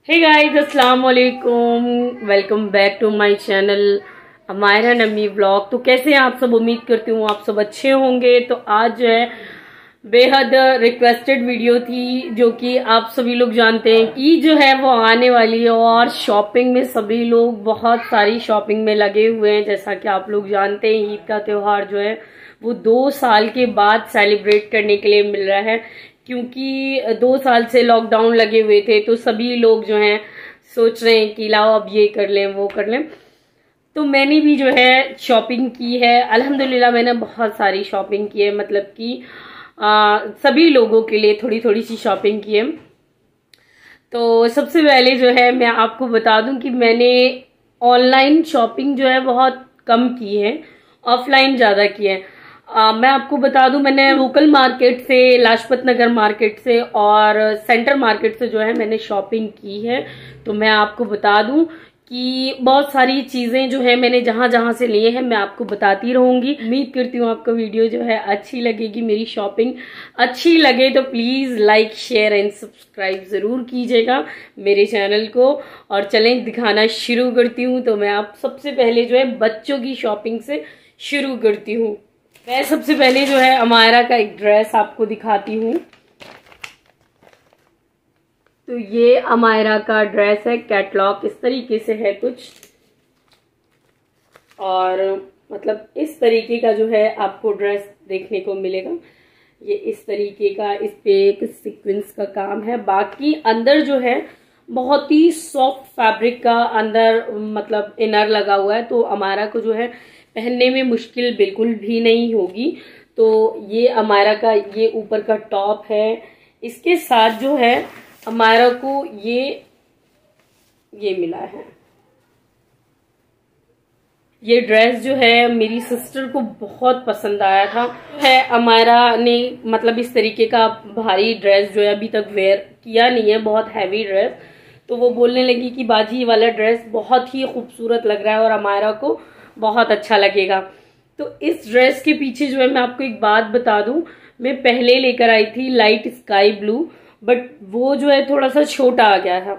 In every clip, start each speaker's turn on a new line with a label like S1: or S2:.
S1: हे guys, अस्सलाम वालेकुम। Welcome back to my channel Amayra Nami vlog. तो कैसे हैं आप सब? उम्मीद करती हूँ आप सब अच्छे होंगे। तो आज जो है बेहद रिक्वेस्टेड वीडियो थी, जो कि आप सभी लोग जानते हैं कि जो है वो आने वाली है और शॉपिंग में सभी लोग बहुत सारी शॉपिंग में लगे हुए हैं। जैसा कि आप लोग जानते हैं, ईद का त्योहार जो है वो 2 साल के बाद सेलिब्रेट करने के लिए मिल रहा है, क्योंकि 2 साल से लॉकडाउन लगे हुए थे। तो सभी लोग जो हैं सोच रहे हैं कि लाओ अब ये कर लें वो कर लें। तो मैंने भी जो है शॉपिंग की है, अल्हम्दुलिल्लाह मैंने बहुत सारी शॉपिंग की है। मतलब कि सभी लोगों के लिए थोड़ी थोड़ी सी शॉपिंग की है। तो सबसे पहले जो है मैं आपको बता दूं कि मैंने ऑनलाइन शॉपिंग जो है बहुत कम की है, ऑफलाइन ज़्यादा की है। मैं आपको बता दूं, मैंने लोकल मार्केट से, लाजपत नगर मार्केट से और सेंटर मार्केट से जो है मैंने शॉपिंग की है। तो मैं आपको बता दूं कि बहुत सारी चीजें जो है मैंने जहां जहां से लिए हैं मैं आपको बताती रहूंगी। उम्मीद करती हूँ आपको वीडियो जो है अच्छी लगेगी। मेरी शॉपिंग अच्छी लगे तो please like share and subscribe जरूर कीजिएगा मेरे चैनल को। और चलें दिखाना शुरू करती हूँ। तो मैं आप सबसे पहले जो है बच्चों की शॉपिंग से शुरू करती हूँ। मैं सबसे पहले जो है अमायरा का एक ड्रेस आपको दिखाती हूँ। तो ये अमायरा का ड्रेस है, कैटलॉग इस तरीके से है कुछ, और मतलब इस तरीके का जो है आपको ड्रेस देखने को मिलेगा। ये इस तरीके का, इस पे एक सीक्वेंस का काम है। बाकी अंदर जो है बहुत ही सॉफ्ट फैब्रिक का अंदर मतलब इनर लगा हुआ है, तो अमायरा को जो है पहनने में मुश्किल बिल्कुल भी नहीं होगी। तो ये अमायरा का ये ऊपर का टॉप है। इसके साथ जो है अमायरा को ये मिला है। ये ड्रेस जो है मेरी सिस्टर को बहुत पसंद आया था। है अमायरा ने मतलब इस तरीके का भारी ड्रेस जो है अभी तक वेयर किया नहीं है, बहुत हैवी ड्रेस। तो वो बोलने लगी कि बाजी ये वाला ड्रेस बहुत ही खूबसूरत लग रहा है और अमायरा को बहुत अच्छा लगेगा। तो इस ड्रेस के पीछे जो है मैं आपको एक बात बता दूं, मैं पहले लेकर आई थी लाइट स्काई ब्लू, बट वो जो है थोड़ा सा छोटा आ गया था।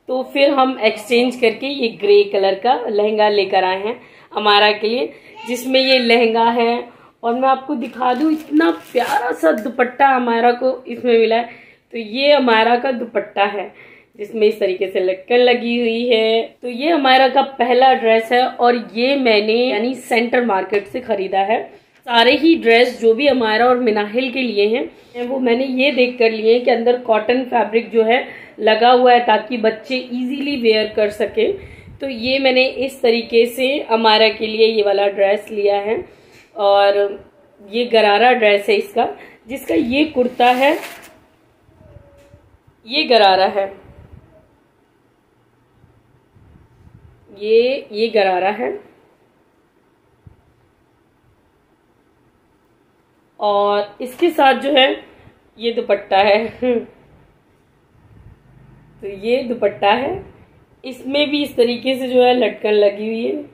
S1: तो फिर हम एक्सचेंज करके ये ग्रे कलर का लहंगा लेकर आए हैं अमायरा के लिए, जिसमें ये लहंगा है। और मैं आपको दिखा दूं, इतना प्यारा सा दुपट्टा अमायरा को इसमें मिला है। तो ये अमायरा का दुपट्टा है जिसमें इस तरीके से लटकन लगी हुई है। तो ये अमायरा का पहला ड्रेस है और ये मैंने यानी सेंटर मार्केट से खरीदा है। सारे ही ड्रेस जो भी अमायरा और मिनाहिल के लिए हैं वो मैंने ये देख कर लिए कि अंदर कॉटन फैब्रिक जो है लगा हुआ है, ताकि बच्चे इजीली वेयर कर सके। तो ये मैंने इस तरीके से अमायरा के लिए ये वाला ड्रेस लिया है। और ये गरारा ड्रेस है इसका, जिसका ये कुर्ता है, ये गरारा है, ये गरारा है। और इसके साथ जो है ये दुपट्टा है। तो ये दुपट्टा है, इसमें भी इस तरीके से जो है लटकन लगी हुई है।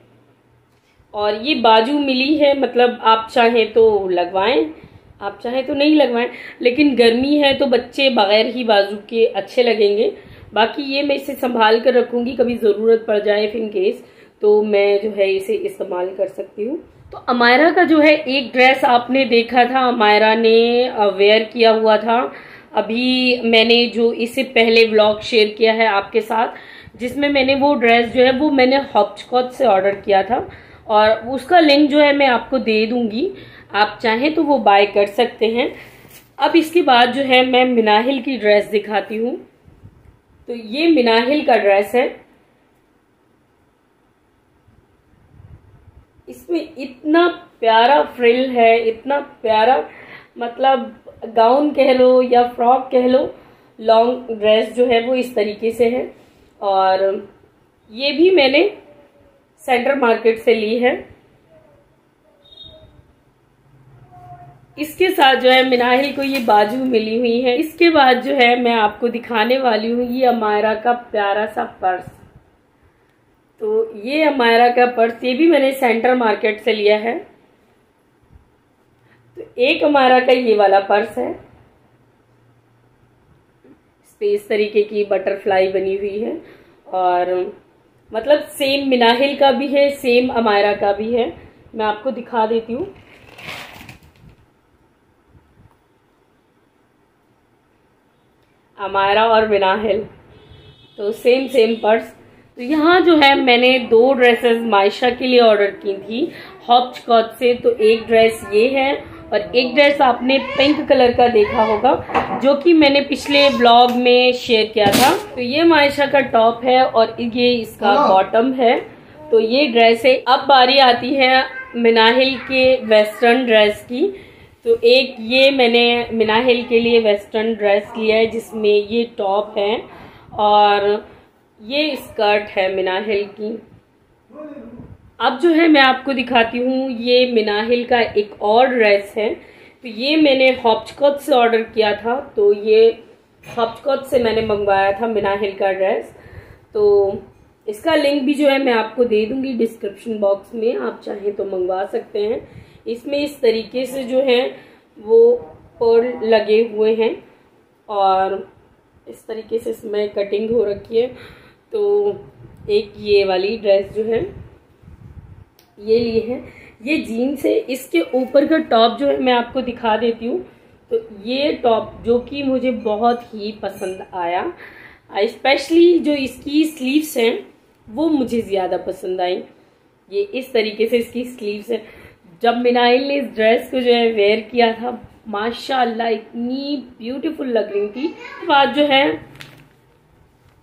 S1: और ये बाजू मिली है, मतलब आप चाहें तो लगवाएं, आप चाहें तो नहीं लगवाएं, लेकिन गर्मी है तो बच्चे बगैर ही बाजू के अच्छे लगेंगे। बाकी ये मैं इसे संभाल कर रखूंगी, कभी ज़रूरत पड़ जाए इन केस तो मैं जो है इसे इस्तेमाल कर सकती हूँ। तो अमायरा का जो है एक ड्रेस आपने देखा था, अमायरा ने वेयर किया हुआ था। अभी मैंने जो इससे पहले व्लॉग शेयर किया है आपके साथ, जिसमें मैंने वो ड्रेस जो है वो मैंने हॉपस्कॉच से ऑर्डर किया था, और उसका लिंक जो है मैं आपको दे दूंगी, आप चाहें तो वो बाय कर सकते हैं। अब इसके बाद जो है मैं मिनाहिल की ड्रेस दिखाती हूँ। तो ये मिनाहिल का ड्रेस है। इसमें इतना प्यारा फ्रिल है, इतना प्यारा, मतलब गाउन कह लो या फ्रॉक कह लो, लॉन्ग ड्रेस जो है वो इस तरीके से है। और ये भी मैंने सेंटर मार्केट से ली है। इसके साथ जो है मिनाहिल को ये बाजू मिली हुई है। इसके बाद जो है मैं आपको दिखाने वाली हूँ ये अमायरा का प्यारा सा पर्स। तो ये अमायरा का पर्स, ये भी मैंने सेंटर मार्केट से लिया है। तो एक अमायरा का ये वाला पर्स है, इस पे इस तरीके की बटरफ्लाई बनी हुई है और मतलब सेम मिनाहिल का भी है, सेम अमायरा का भी है। मैं आपको दिखा देती हूँ। अमायरा और मिनाहिल तो सेम पर्स। तो यहाँ जो है मैंने 2 ड्रेसेस मायशा के लिए ऑर्डर की थी हॉपस्कॉच से। तो एक ड्रेस ये है और एक ड्रेस आपने पिंक कलर का देखा होगा जो कि मैंने पिछले ब्लॉग में शेयर किया था। तो ये मायशा का टॉप है और ये इसका बॉटम है। तो ये ड्रेस है। अब बारी आती है मिनाहिल के वेस्टर्न ड्रेस की। तो एक ये मैंने मिनाहिल के लिए वेस्टर्न ड्रेस लिया है जिसमें ये टॉप है और ये स्कर्ट है मिनाहिल की। अब जो है मैं आपको दिखाती हूँ ये मिनाहिल का एक और ड्रेस है। तो ये मैंने हॉपस्कॉच से ऑर्डर किया था। तो ये हॉपस्कॉच से मैंने मंगवाया था मिनाहिल का ड्रेस। तो इसका लिंक भी जो है मैं आपको दे दूंगी डिस्क्रिप्शन बॉक्स में, आप चाहें तो मंगवा सकते हैं। इसमें इस तरीके से जो है वो पर्ल लगे हुए हैं और इस तरीके से इसमें कटिंग हो रखी है। तो एक ये वाली ड्रेस जो है ये लिए है, ये जीन्स है। इसके ऊपर का टॉप जो है मैं आपको दिखा देती हूँ। तो ये टॉप जो कि मुझे बहुत ही पसंद आया, स्पेशली जो इसकी स्लीव्स हैं वो मुझे ज़्यादा पसंद आई। ये इस तरीके से इसकी स्लीव्स है। जब मिनाहिल ने इस ड्रेस को जो है वेयर किया था माशाल्लाह इतनी ब्यूटीफुल लग रही थी। उसके बाद जो है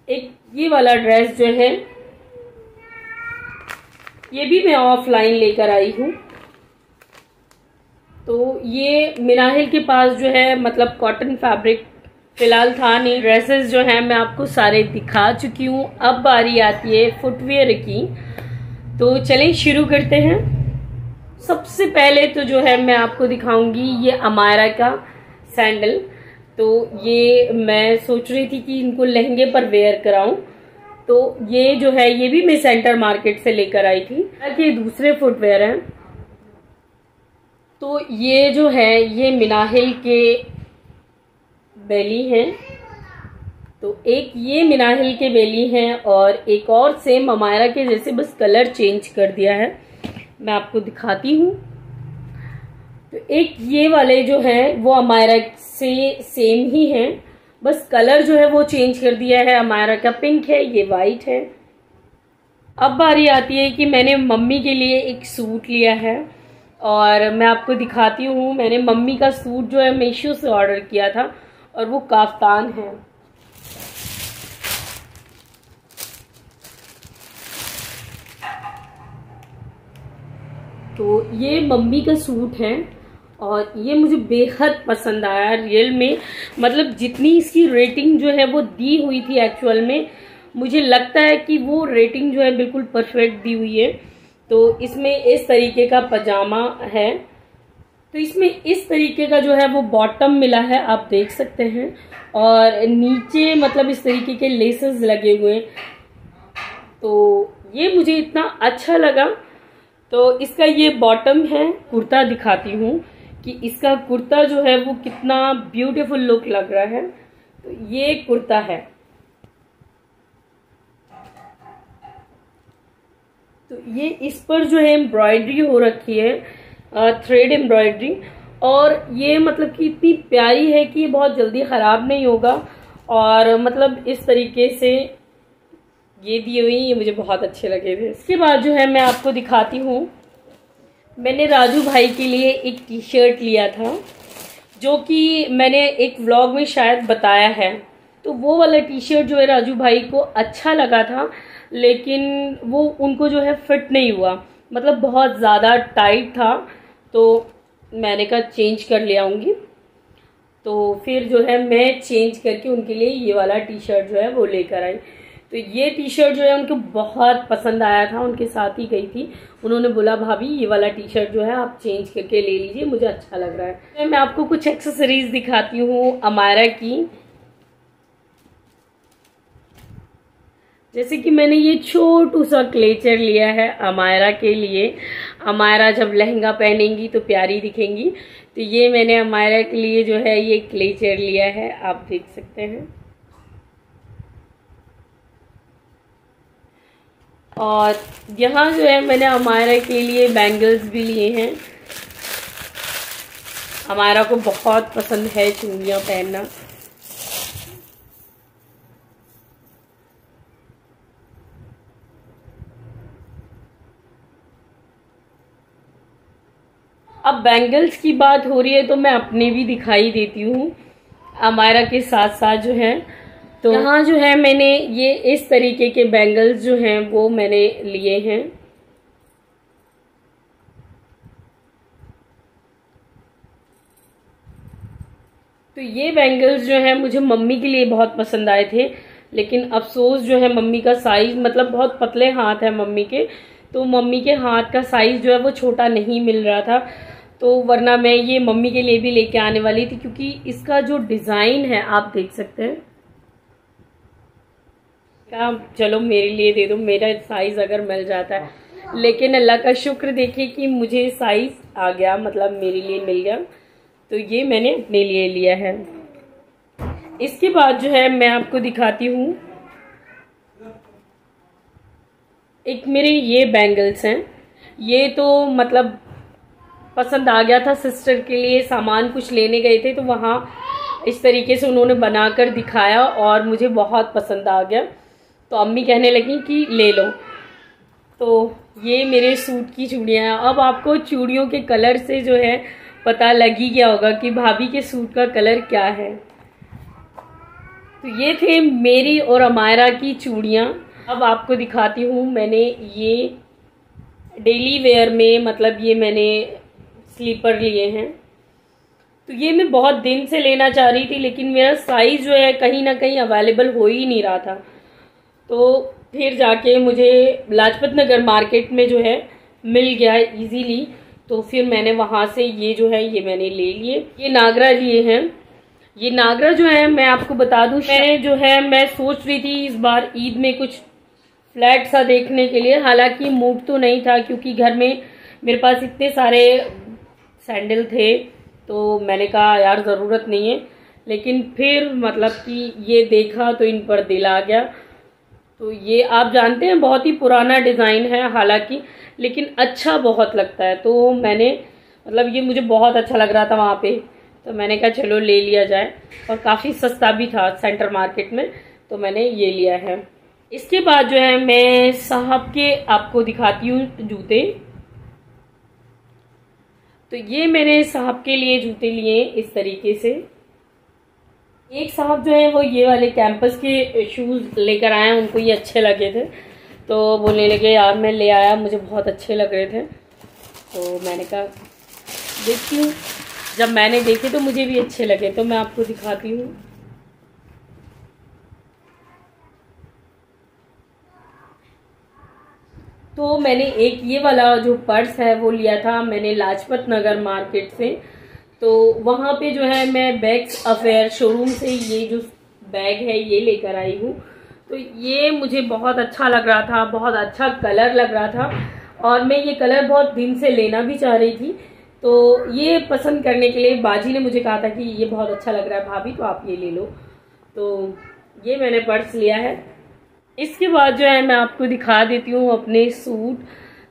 S1: एक ये वाला ड्रेस जो है ये भी मैं ऑफलाइन लेकर आई हूँ। तो ये मिनाहिल के पास जो है मतलब कॉटन फैब्रिक फिलहाल था नहीं। ड्रेसेस जो है मैं आपको सारे दिखा चुकी हूँ। अब बारी आती है फुटवेयर की। तो चलें शुरू करते हैं। सबसे पहले तो जो है मैं आपको दिखाऊंगी ये अमायरा का सैंडल। तो ये मैं सोच रही थी कि इनको लहंगे पर वेयर कराऊं। तो ये जो है ये भी मैं सेंटर मार्केट से लेकर आई थी। ये दूसरे फुटवेयर हैं। तो ये जो है ये मिनाहिल के बेली हैं। तो एक ये मिनाहिल के बेली हैं और एक और सेम अमायरा के जैसे, बस कलर चेंज कर दिया है। मैं आपको दिखाती हूँ। तो एक ये वाले जो है वो अमायरा से सेम ही हैं, बस कलर जो है वो चेंज कर दिया है। अमायरा का पिंक है, ये वाइट है। अब बारी आती है कि मैंने मम्मी के लिए एक सूट लिया है और मैं आपको दिखाती हूँ। मैंने मम्मी का सूट जो है मीशो से ऑर्डर किया था और वो काफ्तान है। तो ये मम्मी का सूट है और ये मुझे बेहद पसंद आया रियल में। मतलब जितनी इसकी रेटिंग जो है वो दी हुई थी एक्चुअल में, मुझे लगता है कि वो रेटिंग जो है बिल्कुल परफेक्ट दी हुई है। तो इसमें इस तरीके का पजामा है। तो इसमें इस तरीके का जो है वो बॉटम मिला है, आप देख सकते हैं। और नीचे मतलब इस तरीके के लेसेस लगे हुए। तो ये मुझे इतना अच्छा लगा। तो इसका ये बॉटम है। कुर्ता दिखाती हूँ कि इसका कुर्ता जो है वो कितना ब्यूटीफुल लुक लग रहा है। तो ये कुर्ता है। तो ये इस पर जो है एम्ब्रॉयडरी हो रखी है, थ्रेड एम्ब्रॉयडरी। और ये मतलब कि इतनी प्यारी है कि ये बहुत जल्दी ख़राब नहीं होगा। और मतलब इस तरीके से ये दिए हुए ये मुझे बहुत अच्छे लगे थे। इसके बाद जो है मैं आपको दिखाती हूँ, मैंने राजू भाई के लिए एक टी शर्ट लिया था जो कि मैंने एक व्लॉग में शायद बताया है। तो वो वाला टी शर्ट जो है राजू भाई को अच्छा लगा था, लेकिन वो उनको जो है फिट नहीं हुआ, मतलब बहुत ज़्यादा टाइट था। तो मैंने कहा चेंज कर ले आऊँगी। तो फिर जो है मैं चेंज करके उनके लिए ये वाला टी शर्ट जो है वो लेकर आई। तो ये टी शर्ट जो है उनको बहुत पसंद आया था, उनके साथ ही गई थी। उन्होंने बोला भाभी ये वाला टी शर्ट जो है आप चेंज करके ले लीजिए, मुझे अच्छा लग रहा है। मैं आपको कुछ एक्सेसरीज दिखाती हूँ अमायरा की। जैसे कि मैंने ये छोटू सा क्लेचर लिया है अमायरा के लिए। अमायरा जब लहंगा पहनेंगी तो प्यारी दिखेंगी। तो ये मैंने अमायरा के लिए जो है ये क्लेचर लिया है, आप देख सकते हैं। और यहाँ जो है मैंने अमायरा के लिए बैंगल्स भी लिए हैं। अमायरा को बहुत पसंद है चूड़ियाँ पहनना। अब बैंगल्स की बात हो रही है तो मैं अपने भी दिखाई देती हूँ अमायरा के साथ साथ जो है। तो यहाँ जो है मैंने ये इस तरीके के बैंगल्स जो हैं वो मैंने लिए हैं। तो ये बैंगल्स जो हैं मुझे मम्मी के लिए बहुत पसंद आए थे, लेकिन अफसोस जो है मम्मी का साइज, मतलब बहुत पतले हाथ है मम्मी के, तो मम्मी के हाथ का साइज जो है वो छोटा नहीं मिल रहा था। तो वरना मैं ये मम्मी के लिए भी लेके आने वाली थी, क्योंकि इसका जो डिजाइन है आप देख सकते हैं। क्या चलो मेरे लिए दे दो, मेरा साइज अगर मिल जाता है, लेकिन अल्लाह का शुक्र देखिए कि मुझे साइज आ गया, मतलब मेरे लिए मिल गया। तो ये मैंने अपने लिए लिया है। इसके बाद जो है मैं आपको दिखाती हूँ, एक मेरे ये बैंगल्स हैं। ये तो मतलब पसंद आ गया था, सिस्टर के लिए सामान कुछ लेने गए थे तो वहाँ इस तरीके से उन्होंने बनाकर दिखाया और मुझे बहुत पसंद आ गया। तो अम्मी कहने लगी कि ले लो। तो ये मेरे सूट की चूड़ियाँ हैं। अब आपको चूड़ियों के कलर से जो है पता लग ही गया होगा कि भाभी के सूट का कलर क्या है। तो ये थे मेरी और अमायरा की चूड़ियाँ। अब आपको दिखाती हूँ, मैंने ये डेली वेयर में, मतलब ये मैंने स्लीपर लिए हैं। तो ये मैं बहुत दिन से लेना चाह रही थी, लेकिन मेरा साइज जो है कहीं ना कहीं अवेलेबल हो ही नहीं रहा था। तो फिर जाके मुझे लाजपत नगर मार्केट में जो है मिल गया इजीली। तो फिर मैंने वहाँ से ये जो है ये मैंने ले लिए। ये नागरा लिए हैं। ये नागरा जो है मैं आपको बता दूं, मैंने जो है मैं सोच रही थी इस बार ईद में कुछ फ्लैट सा देखने के लिए। हालांकि मूड तो नहीं था, क्योंकि घर में मेरे पास इतने सारे सैंडल थे, तो मैंने कहा यार ज़रूरत नहीं है। लेकिन फिर मतलब कि ये देखा तो इन पर दिल आ गया। तो ये आप जानते हैं बहुत ही पुराना डिज़ाइन है हालांकि, लेकिन अच्छा बहुत लगता है। तो मैंने मतलब ये मुझे बहुत अच्छा लग रहा था वहाँ पे, तो मैंने कहा चलो ले लिया जाए। और काफ़ी सस्ता भी था सेंटर मार्केट में, तो मैंने ये लिया है। इसके बाद जो है मैं साहब के आपको दिखाती हूँ जूते। तो ये मैंने साहब के लिए जूते लिए इस तरीके से। एक साहब जो है वो ये वाले कैंपस के शूज़ लेकर आए हैं, उनको ये अच्छे लगे थे तो बोलने लगे यार मैं ले आया, मुझे बहुत अच्छे लग रहे थे। तो मैंने कहा देखती हूँ, जब मैंने देखे तो मुझे भी अच्छे लगे, तो मैं आपको दिखाती हूँ। तो मैंने एक ये वाला जो पर्स है वो लिया था मैंने लाजपत नगर मार्केट से। तो वहाँ पे जो है मैं बैग्स अफेयर शोरूम से ये जो बैग है ये लेकर आई हूँ। तो ये मुझे बहुत अच्छा लग रहा था, बहुत अच्छा कलर लग रहा था, और मैं ये कलर बहुत दिन से लेना भी चाह रही थी। तो ये पसंद करने के लिए बाजी ने मुझे कहा था कि ये बहुत अच्छा लग रहा है भाभी, तो आप ये ले लो। तो ये मैंने पर्स लिया है। इसके बाद जो है मैं आपको दिखा देती हूँ अपने सूट।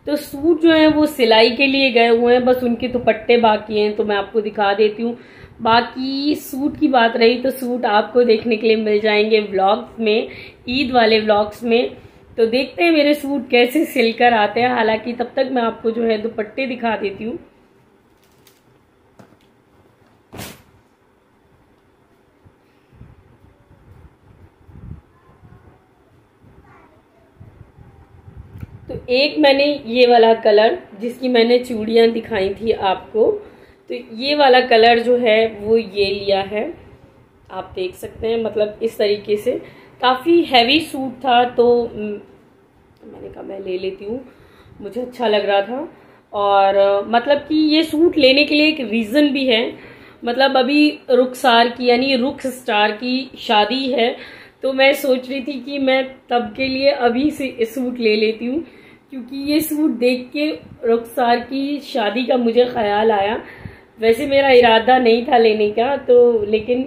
S1: तो सूट जो है वो सिलाई के लिए गए हुए हैं, बस उनके दुपट्टे बाकी हैं, तो मैं आपको दिखा देती हूँ। बाकी सूट की बात रही तो सूट आपको देखने के लिए मिल जाएंगे व्लॉग्स में, ईद वाले व्लॉग्स में। तो देखते हैं मेरे सूट कैसे सिलकर आते हैं। हालांकि तब तक मैं आपको जो है दुपट्टे दिखा देती हूँ। तो एक मैंने ये वाला कलर, जिसकी मैंने चूड़ियाँ दिखाई थी आपको, तो ये वाला कलर जो है वो ये लिया है, आप देख सकते हैं। मतलब इस तरीके से काफ़ी हैवी सूट था, तो मैंने कहा मैं ले लेती हूँ, मुझे अच्छा लग रहा था। और मतलब कि ये सूट लेने के लिए एक रीज़न भी है। मतलब अभी रुखसार की यानी रुख स्टार की शादी है, तो मैं सोच रही थी कि मैं तब के लिए अभी से सूट ले लेती हूँ, क्योंकि ये सूट देख के रुखसार की शादी का मुझे ख्याल आया। वैसे मेरा इरादा नहीं था लेने का, तो लेकिन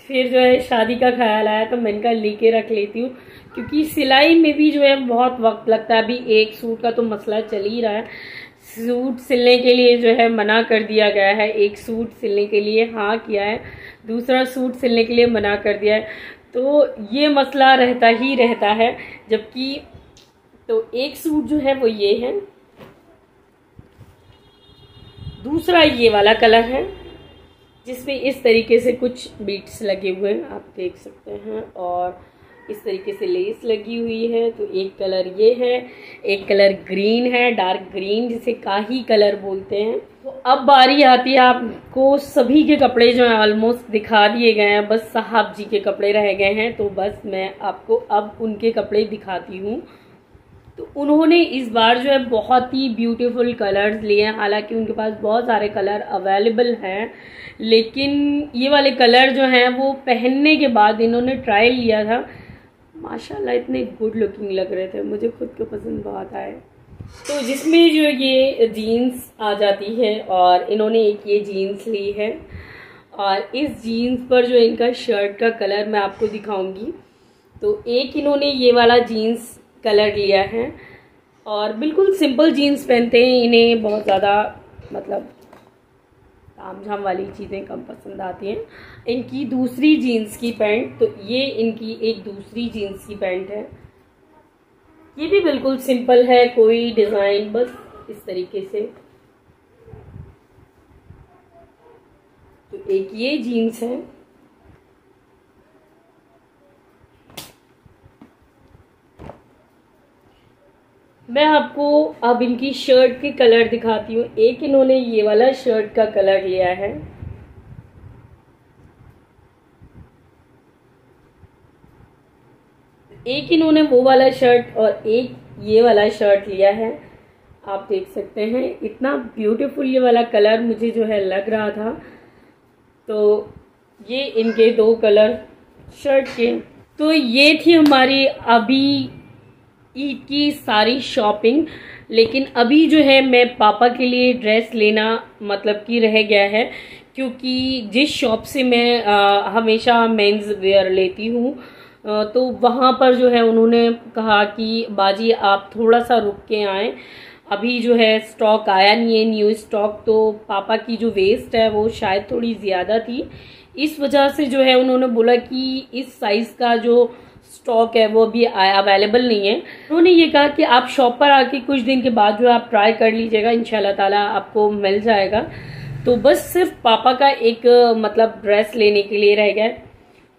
S1: फिर जो है शादी का ख्याल आया तो मैंने कहा लेके रख लेती हूँ, क्योंकि सिलाई में भी जो है बहुत वक्त लगता है। अभी एक सूट का तो मसला चल ही रहा है, सूट सिलने के लिए जो है मना कर दिया गया है, एक सूट सिलने के लिए हाँ किया है, दूसरा सूट सिलने के लिए मना कर दिया है, तो ये मसला रहता ही रहता है। जबकि तो एक सूट जो है वो ये है, दूसरा ये वाला कलर है जिसमें इस तरीके से कुछ बीट्स लगे हुए हैं, आप देख सकते हैं, और इस तरीके से लेस लगी हुई है। तो एक कलर ये है, एक कलर ग्रीन है, डार्क ग्रीन जिसे काही कलर बोलते हैं। तो अब बारी आती है, आपको सभी के कपड़े जो हैं ऑलमोस्ट दिखा दिए गए हैं, बस साहब जी के कपड़े रह गए हैं, तो बस मैं आपको अब उनके कपड़े दिखाती हूँ। तो उन्होंने इस बार जो है बहुत ही ब्यूटीफुल कलर्स लिए हैं, हालांकि उनके पास बहुत सारे कलर अवेलेबल हैं, लेकिन ये वाले कलर जो हैं वो पहनने के बाद इन्होंने ट्रायल लिया था, माशाल्लाह इतने गुड लुकिंग लग रहे थे, मुझे खुद को पसंद बहुत आए। तो जिसमें जो ये जीन्स आ जाती है, और इन्होंने एक ये जीन्स ली है, और इस जीन्स पर जो इनका शर्ट का कलर मैं आपको दिखाऊंगी। तो एक इन्होंने ये वाला जीन्स कलर लिया है, और बिल्कुल सिंपल जीन्स पहनते हैं, इन्हें बहुत ज़्यादा मतलब तामझाम वाली चीज़ें कम पसंद आती हैं। इनकी दूसरी जीन्स की पैंट, तो ये इनकी एक दूसरी जीन्स की पैंट है, ये भी बिल्कुल सिंपल है, कोई डिज़ाइन, बस इस तरीके से। तो एक ये जीन्स है, मैं आपको अब इनकी शर्ट के कलर दिखाती हूँ। एक इन्होंने ये वाला शर्ट का कलर लिया है, एक इन्होंने वो वाला शर्ट और एक ये वाला शर्ट लिया है। आप देख सकते हैं इतना ब्यूटीफुल ये वाला कलर मुझे जो है लग रहा था। तो ये इनके दो कलर शर्ट के। तो ये थी हमारी अभी ईद की सारी शॉपिंग। लेकिन अभी जो है मैं पापा के लिए ड्रेस लेना मतलब कि रह गया है, क्योंकि जिस शॉप से मैं हमेशा मेंस वेयर लेती हूँ तो वहाँ पर जो है उन्होंने कहा कि बाजी आप थोड़ा सा रुक के आएँ, अभी जो है स्टॉक आया नहीं है न्यू स्टॉक। तो पापा की जो वेस्ट है वो शायद थोड़ी ज़्यादा थी, इस वजह से जो है उन्होंने बोला कि इस साइज़ का जो स्टॉक है वो अभी अवेलेबल नहीं है। उन्होंने ये कहा कि आप शॉप पर आके कुछ दिन के बाद जो है आप ट्राई कर लीजिएगा, इंशाल्लाह ताला आपको मिल जाएगा। तो बस सिर्फ पापा का एक मतलब ड्रेस लेने के लिए रह गया,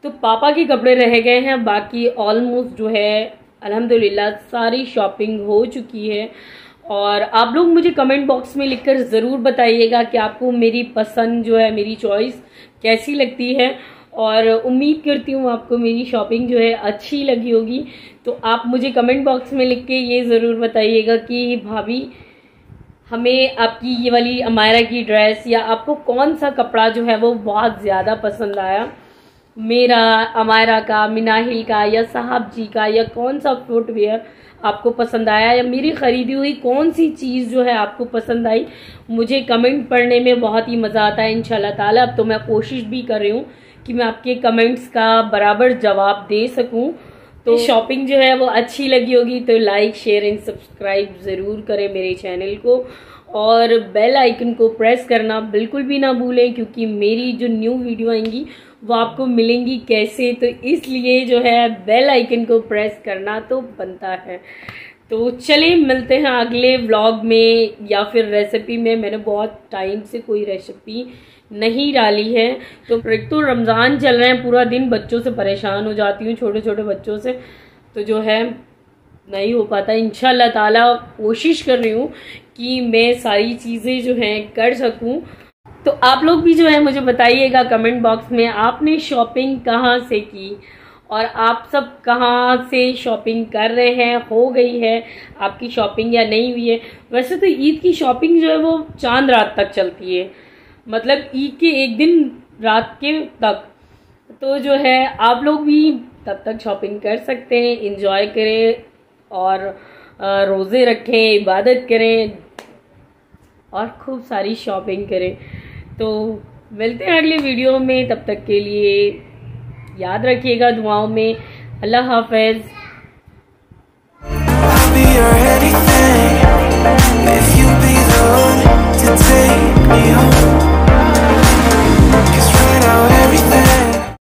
S1: तो पापा के कपड़े रह गए हैं, बाकी ऑलमोस्ट जो है अल्हम्दुलिल्लाह सारी शॉपिंग हो चुकी है। और आप लोग मुझे कमेंट बॉक्स में लिखकर ज़रूर बताइएगा कि आपको मेरी पसंद जो है, मेरी चॉइस कैसी लगती है, और उम्मीद करती हूँ आपको मेरी शॉपिंग जो है अच्छी लगी होगी। तो आप मुझे कमेंट बॉक्स में लिख के ये ज़रूर बताइएगा कि भाभी हमें आपकी ये वाली अमायरा की ड्रेस या आपको कौन सा कपड़ा जो है वो बहुत ज़्यादा पसंद आया, मेरा, अमायरा का, मिनाहिल का या साहब जी का, या कौन सा फुटवेयर आपको पसंद आया, या मेरी ख़रीदी हुई कौन सी चीज़ जो है आपको पसंद आई। मुझे कमेंट पढ़ने में बहुत ही मज़ा आता है इंशाल्लाह ताला। अब तो मैं कोशिश भी कर रही हूँ कि मैं आपके कमेंट्स का बराबर जवाब दे सकूं। तो शॉपिंग जो है वो अच्छी लगी होगी तो लाइक शेयर एंड सब्सक्राइब ज़रूर करें मेरे चैनल को, और बेल आइकन को प्रेस करना बिल्कुल भी ना भूलें, क्योंकि मेरी जो न्यू वीडियो आएंगी वो आपको मिलेंगी कैसे, तो इसलिए जो है बेल आइकन को प्रेस करना तो बनता है। तो चलिए मिलते हैं अगले व्लॉग में या फिर रेसिपी में। मैंने बहुत टाइम से कोई रेसिपी नहीं डाली है, तो एक तो रमज़ान चल रहे हैं, पूरा दिन बच्चों से परेशान हो जाती हूँ, छोटे छोटे बच्चों से, तो जो है नहीं हो पाता। इंशाल्लाह ताला कोशिश कर रही हूँ कि मैं सारी चीज़ें जो हैं कर सकूँ। तो आप लोग भी जो है मुझे बताइएगा कमेंट बॉक्स में आपने शॉपिंग कहाँ से की, और आप सब कहाँ से शॉपिंग कर रहे हैं, हो गई है आपकी शॉपिंग या नहीं हुई है। वैसे तो ईद की शॉपिंग जो है वो चांद रात तक चलती है, मतलब ईद के एक दिन रात के तक। तो जो है आप लोग भी तब तक शॉपिंग कर सकते हैं, इंजॉय करें और रोज़े रखें, इबादत करें और खूब सारी शॉपिंग करें। तो मिलते हैं अगले वीडियो में, तब तक के लिए याद रखिएगा दुआओं में। अल्लाह हाफिज़।